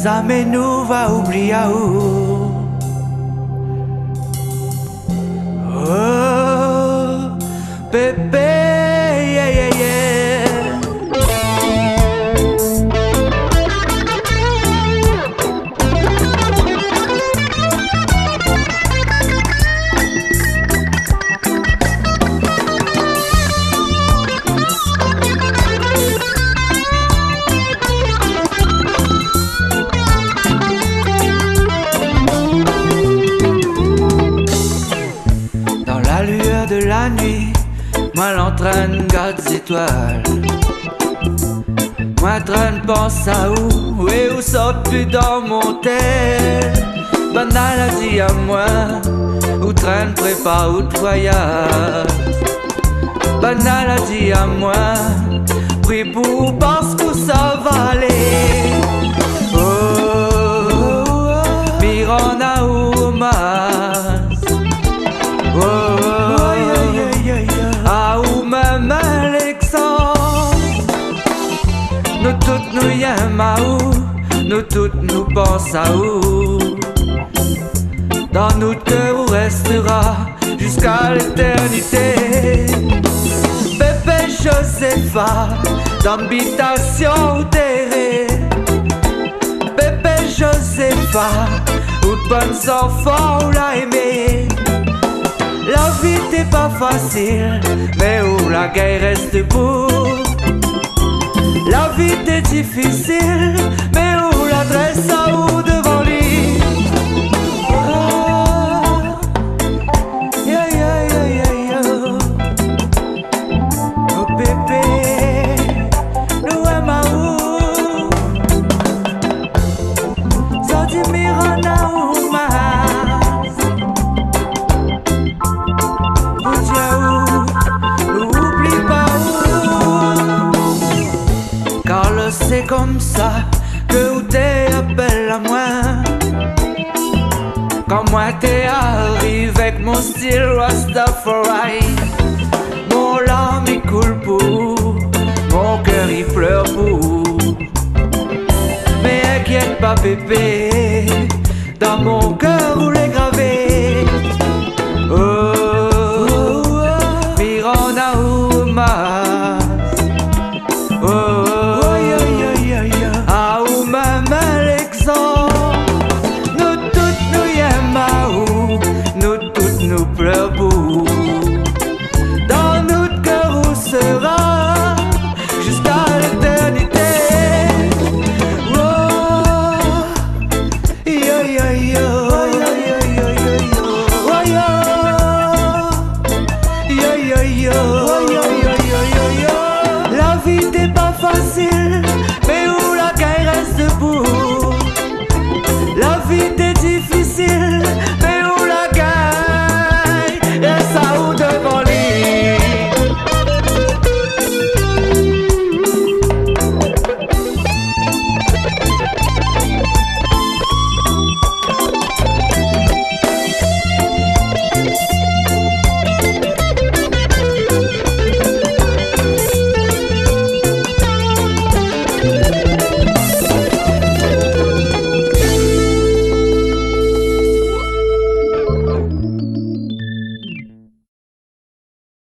Jamais nous va oublier où. Oh, bébé, yeah, yeah, yeah. De la nuit, moi l'entraîne garde des étoiles. Moi traîne pense à où et où ça plus dans mon tête. Banal a dit à moi, où traîne prépare où de voyage. Banal a dit à moi, prie pour parce que ça va aller. Oh, Mirona ou Mas. Oh, nous toutes nous y aimons à où, nous toutes nous pensons à où. Dans notre cœur où restera jusqu'à l'éternité. Bébé Josepha, d'habitation terrée. Bébé Josepha, où de bonnes enfants où l'a aimé. La vie n'est pas facile, mais où la guerre reste debout. La vie est difficile, mais où l'adresse à où devant lui. Oh, yeah, yeah, yeah, yeah, yeah. Oh bébé, nous aimons où. Ça dit Mirana ou Mas. Vous dites où, nous oublie pas où. Car c'est comme ça que où t'es appelle à moi. Quand moi t'es arrivé avec mon style Rastafari. Mon larme il coule pour, mon cœur il pleure pour. Mais inquiète pas bébé, dans mon cœur où les